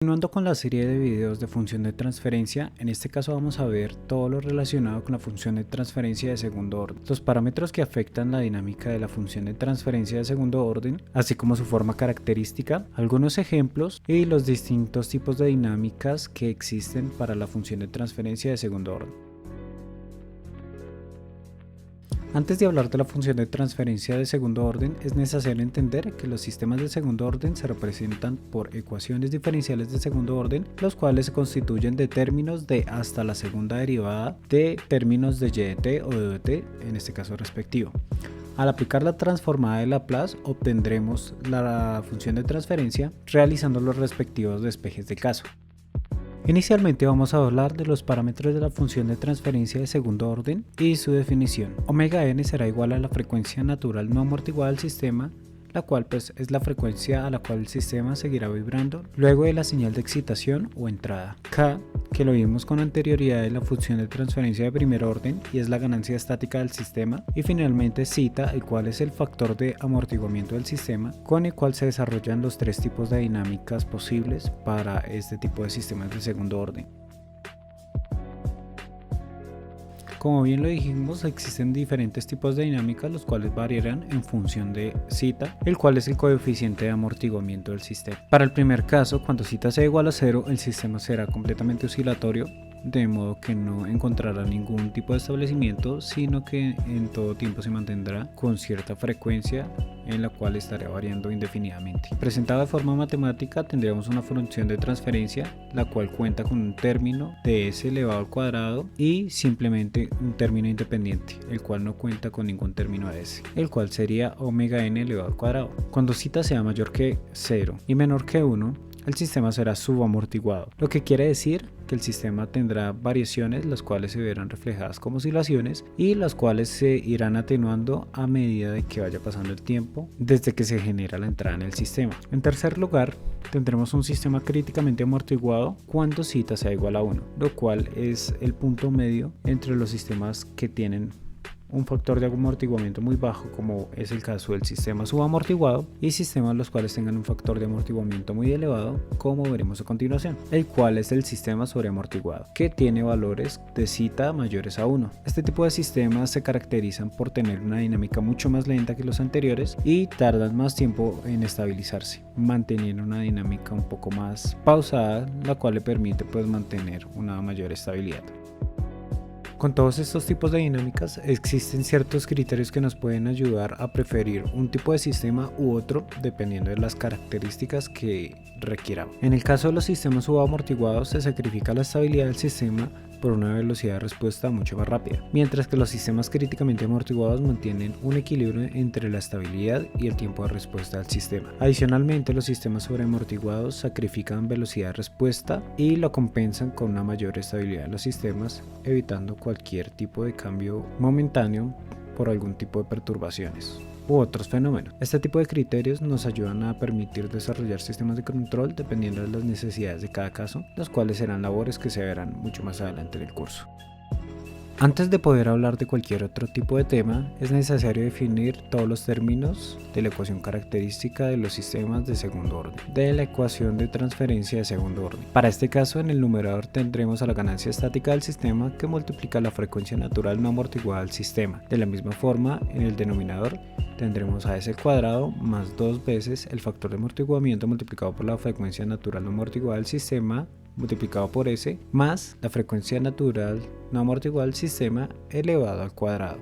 Continuando con la serie de videos de función de transferencia, en este caso vamos a ver todo lo relacionado con la función de transferencia de segundo orden, los parámetros que afectan la dinámica de la función de transferencia de segundo orden, así como su forma característica, algunos ejemplos y los distintos tipos de dinámicas que existen para la función de transferencia de segundo orden. Antes de hablar de la función de transferencia de segundo orden, es necesario entender que los sistemas de segundo orden se representan por ecuaciones diferenciales de segundo orden, los cuales se constituyen de términos de hasta la segunda derivada de términos de y de t o de dt, en este caso respectivo. Al aplicar la transformada de Laplace, obtendremos la función de transferencia realizando los respectivos despejes de caso. Inicialmente vamos a hablar de los parámetros de la función de transferencia de segundo orden y su definición. Omega n será igual a la frecuencia natural no amortiguada del sistema, la cual es la frecuencia a la cual el sistema seguirá vibrando luego de la señal de excitación o entrada. K, que lo vimos con anterioridad en la función de transferencia de primer orden y es la ganancia estática del sistema, y finalmente zeta, el cual es el factor de amortiguamiento del sistema, con el cual se desarrollan los tres tipos de dinámicas posibles para este tipo de sistemas de segundo orden. Como bien lo dijimos, existen diferentes tipos de dinámicas, los cuales variarán en función de zeta, el cual es el coeficiente de amortiguamiento del sistema. Para el primer caso, cuando zeta sea igual a 0, el sistema será completamente oscilatorio, de modo que no encontrará ningún tipo de establecimiento, sino que en todo tiempo se mantendrá con cierta frecuencia en la cual estará variando indefinidamente. Presentado de forma matemática, tendremos una función de transferencia, la cual cuenta con un término de s elevado al cuadrado y simplemente un término independiente, el cual no cuenta con ningún término de s, el cual sería omega n elevado al cuadrado. Cuando zeta sea mayor que 0 y menor que 1, el sistema será subamortiguado, lo que quiere decir que el sistema tendrá variaciones las cuales se verán reflejadas como oscilaciones y las cuales se irán atenuando a medida de que vaya pasando el tiempo desde que se genera la entrada en el sistema. En tercer lugar, tendremos un sistema críticamente amortiguado cuando zeta sea igual a 1, lo cual es el punto medio entre los sistemas que tienen un factor de amortiguamiento muy bajo, como es el caso del sistema subamortiguado, y sistemas los cuales tengan un factor de amortiguamiento muy elevado, como veremos a continuación, el cual es el sistema sobreamortiguado, que tiene valores de zeta mayores a 1. Este tipo de sistemas se caracterizan por tener una dinámica mucho más lenta que los anteriores y tardan más tiempo en estabilizarse, manteniendo una dinámica un poco más pausada, la cual le permite mantener una mayor estabilidad. Con todos estos tipos de dinámicas existen ciertos criterios que nos pueden ayudar a preferir un tipo de sistema u otro dependiendo de las características que requieramos. En el caso de los sistemas subamortiguados se sacrifica la estabilidad del sistema por una velocidad de respuesta mucho más rápida, mientras que los sistemas críticamente amortiguados mantienen un equilibrio entre la estabilidad y el tiempo de respuesta del sistema. Adicionalmente, los sistemas sobreamortiguados sacrifican velocidad de respuesta y lo compensan con una mayor estabilidad de los sistemas, evitando cualquier tipo de cambio momentáneo por algún tipo de perturbaciones u otros fenómenos. Este tipo de criterios nos ayudan a permitir desarrollar sistemas de control dependiendo de las necesidades de cada caso, los cuales serán labores que se verán mucho más adelante en el curso. Antes de poder hablar de cualquier otro tipo de tema, es necesario definir todos los términos de la ecuación característica de los sistemas de segundo orden, de la ecuación de transferencia de segundo orden. Para este caso, en el numerador tendremos a la ganancia estática del sistema que multiplica la frecuencia natural no amortiguada del sistema. De la misma forma, en el denominador tendremos a s al cuadrado más 2 veces el factor de amortiguamiento multiplicado por la frecuencia natural no amortiguada del sistema multiplicado por s más la frecuencia natural no amortiguada del sistema elevado al cuadrado.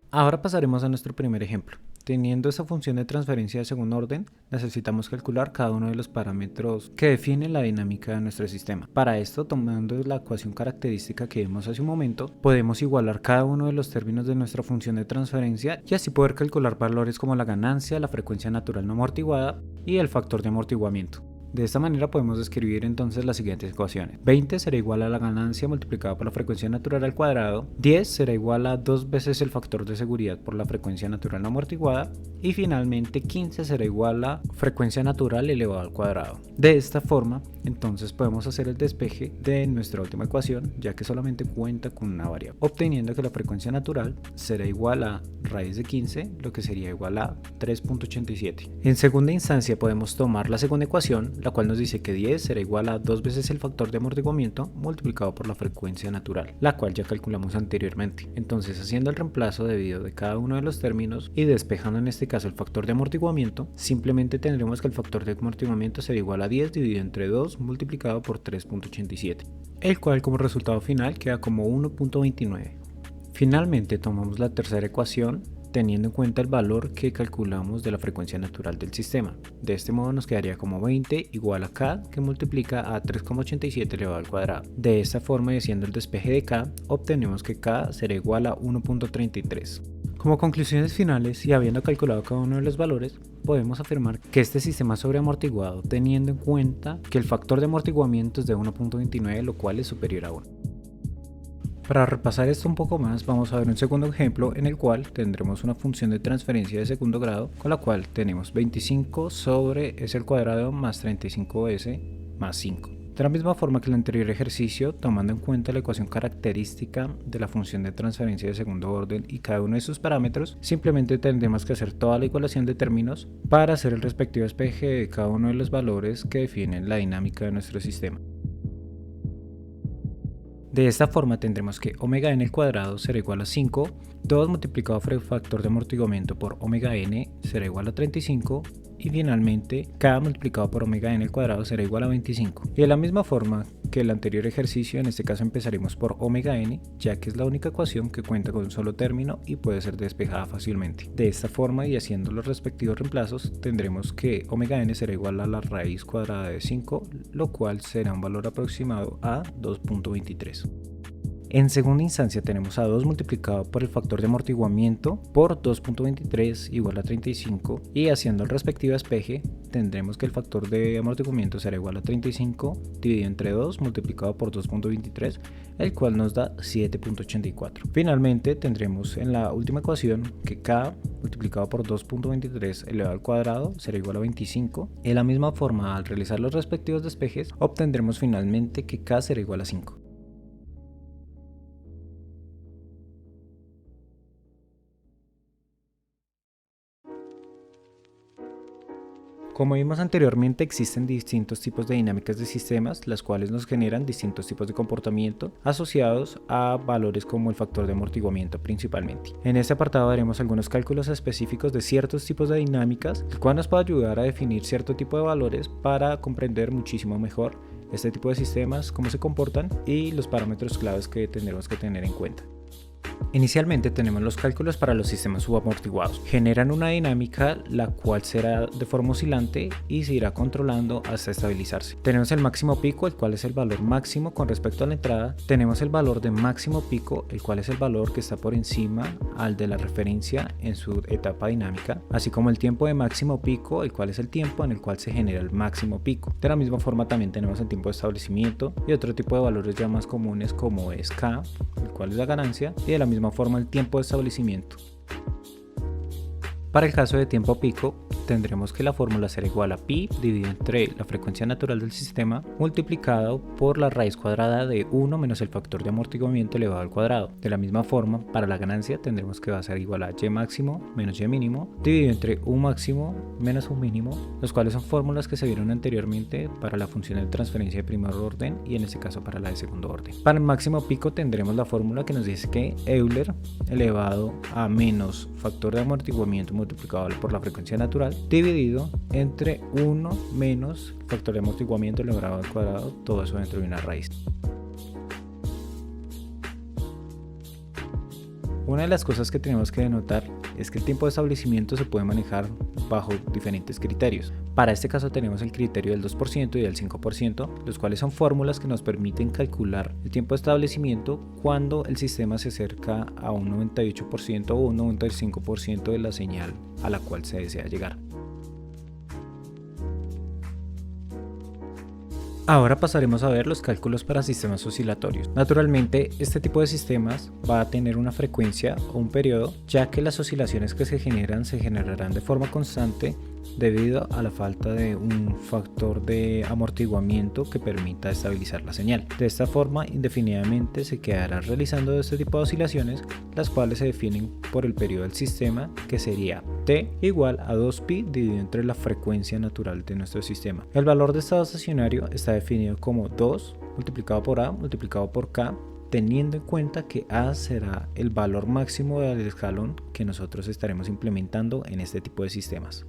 Ahora pasaremos a nuestro primer ejemplo. Teniendo esa función de transferencia de segundo orden, necesitamos calcular cada uno de los parámetros que definen la dinámica de nuestro sistema. Para esto, tomando la ecuación característica que vimos hace un momento, podemos igualar cada uno de los términos de nuestra función de transferencia y así poder calcular valores como la ganancia, la frecuencia natural no amortiguada y el factor de amortiguamiento. De esta manera podemos escribir entonces las siguientes ecuaciones. 20 será igual a la ganancia multiplicada por la frecuencia natural al cuadrado, 10 será igual a 2 veces el factor de seguridad por la frecuencia natural no amortiguada y finalmente 15 será igual a frecuencia natural elevado al cuadrado. De esta forma entonces podemos hacer el despeje de nuestra última ecuación, ya que solamente cuenta con una variable, obteniendo que la frecuencia natural será igual a raíz de 15, lo que sería igual a 3.87. En segunda instancia podemos tomar la segunda ecuación, la cual nos dice que 10 será igual a 2 veces el factor de amortiguamiento multiplicado por la frecuencia natural, la cual ya calculamos anteriormente. Entonces, haciendo el reemplazo debido de cada uno de los términos y despejando en este caso el factor de amortiguamiento, simplemente tendremos que el factor de amortiguamiento será igual a 10 dividido entre 2 multiplicado por 3.87, el cual como resultado final queda como 1.29. Finalmente tomamos la tercera ecuación teniendo en cuenta el valor que calculamos de la frecuencia natural del sistema. De este modo nos quedaría como 20 igual a k, que multiplica a 3,87 elevado al cuadrado. De esta forma, y haciendo el despeje de k, obtenemos que k será igual a 1.33. Como conclusiones finales y habiendo calculado cada uno de los valores, podemos afirmar que este sistema sobreamortiguado, teniendo en cuenta que el factor de amortiguamiento es de 1.29, lo cual es superior a 1. Para repasar esto un poco más, vamos a ver un segundo ejemplo en el cual tendremos una función de transferencia de segundo grado con la cual tenemos 25 sobre s al cuadrado más 35s más 5. De la misma forma que el anterior ejercicio, tomando en cuenta la ecuación característica de la función de transferencia de segundo orden y cada uno de sus parámetros, simplemente tendremos que hacer toda la igualación de términos para hacer el respectivo despeje de cada uno de los valores que definen la dinámica de nuestro sistema. De esta forma tendremos que omega n al cuadrado será igual a 5, 2 multiplicado por el factor de amortiguamiento por omega n será igual a 35 y finalmente k multiplicado por omega n al cuadrado será igual a 25. Y de la misma forma que el anterior ejercicio, en este caso empezaremos por omega n, ya que es la única ecuación que cuenta con un solo término y puede ser despejada fácilmente. De esta forma y haciendo los respectivos reemplazos, tendremos que omega n será igual a la raíz cuadrada de 5, lo cual será un valor aproximado a 2.23. En segunda instancia tenemos a 2 multiplicado por el factor de amortiguamiento por 2.23 igual a 35 y haciendo el respectivo despeje tendremos que el factor de amortiguamiento será igual a 35 dividido entre 2 multiplicado por 2.23, el cual nos da 7.84. Finalmente tendremos en la última ecuación que k multiplicado por 2.23 elevado al cuadrado será igual a 25. De la misma forma, al realizar los respectivos despejes obtendremos finalmente que k será igual a 5. Como vimos anteriormente, existen distintos tipos de dinámicas de sistemas, las cuales nos generan distintos tipos de comportamiento asociados a valores como el factor de amortiguamiento principalmente. En este apartado haremos algunos cálculos específicos de ciertos tipos de dinámicas, el cual nos puede ayudar a definir cierto tipo de valores para comprender muchísimo mejor este tipo de sistemas, cómo se comportan y los parámetros claves que tendremos que tener en cuenta. Inicialmente tenemos los cálculos para los sistemas subamortiguados. Generan una dinámica la cual será de forma oscilante y se irá controlando hasta estabilizarse. Tenemos el máximo pico, el cual es el valor máximo con respecto a la entrada. Tenemos el valor de máximo pico, el cual es el valor que está por encima al de la referencia en su etapa dinámica, así como el tiempo de máximo pico, el cual es el tiempo en el cual se genera el máximo pico. De la misma forma también tenemos el tiempo de establecimiento y otro tipo de valores ya más comunes como es K, el cual es la ganancia, y de la misma forma el tiempo de establecimiento. Para el caso de tiempo pico, tendremos que la fórmula será igual a pi dividido entre la frecuencia natural del sistema multiplicado por la raíz cuadrada de 1 menos el factor de amortiguamiento elevado al cuadrado. De la misma forma, para la ganancia tendremos que va a ser igual a y máximo menos y mínimo dividido entre u máximo menos u mínimo, los cuales son fórmulas que se vieron anteriormente para la función de transferencia de primer orden y en este caso para la de segundo orden. Para el máximo pico tendremos la fórmula que nos dice que Euler elevado a menos factor de amortiguamiento multiplicado por la frecuencia natural dividido entre 1 menos factor de amortiguamiento elevado al cuadrado, todo eso dentro de una raíz. Una de las cosas que tenemos que denotar es que el tiempo de establecimiento se puede manejar bajo diferentes criterios. Para este caso tenemos el criterio del 2% y del 5%, los cuales son fórmulas que nos permiten calcular el tiempo de establecimiento cuando el sistema se acerca a un 98% o un 95% de la señal a la cual se desea llegar. Ahora pasaremos a ver los cálculos para sistemas oscilatorios. Naturalmente, este tipo de sistemas va a tener una frecuencia o un periodo, ya que las oscilaciones que se generarán de forma constante debido a la falta de un factor de amortiguamiento que permita estabilizar la señal. De esta forma, indefinidamente se quedará realizando este tipo de oscilaciones, las cuales se definen por el periodo del sistema, que sería t igual a 2pi dividido entre la frecuencia natural de nuestro sistema. El valor de estado estacionario está definido como 2 multiplicado por a multiplicado por k, teniendo en cuenta que a será el valor máximo del escalón que nosotros estaremos implementando en este tipo de sistemas.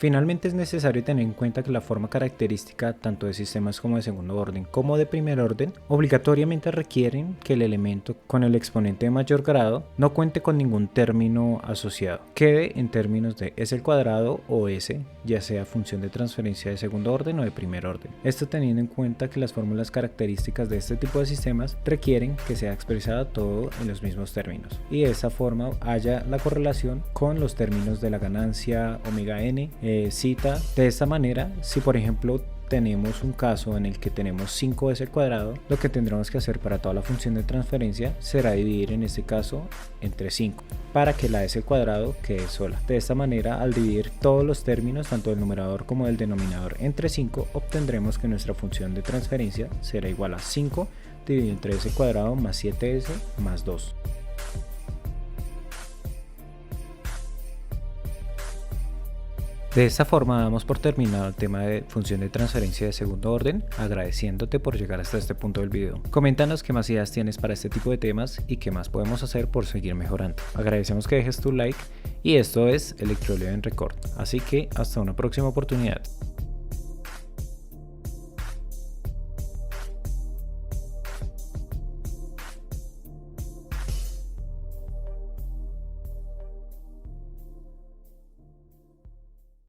Finalmente, es necesario tener en cuenta que la forma característica tanto de sistemas como de segundo orden como de primer orden obligatoriamente requieren que el elemento con el exponente de mayor grado no cuente con ningún término asociado, quede en términos de s al cuadrado o s, ya sea función de transferencia de segundo orden o de primer orden. Esto teniendo en cuenta que las fórmulas características de este tipo de sistemas requieren que sea expresado todo en los mismos términos, y de esa forma haya la correlación con los términos de la ganancia omega n, cita. De esta manera, si por ejemplo tenemos un caso en el que tenemos 5s al cuadrado, lo que tendremos que hacer para toda la función de transferencia será dividir en este caso entre 5 para que la s al cuadrado quede sola. De esta manera, al dividir todos los términos, tanto del numerador como del denominador, entre 5, obtendremos que nuestra función de transferencia será igual a 5 dividido entre s al cuadrado más 7s más 2. De esta forma damos por terminado el tema de función de transferencia de segundo orden, agradeciéndote por llegar hasta este punto del video. Coméntanos qué más ideas tienes para este tipo de temas y qué más podemos hacer por seguir mejorando. Agradecemos que dejes tu like y esto es Electrolio en Record, así que hasta una próxima oportunidad.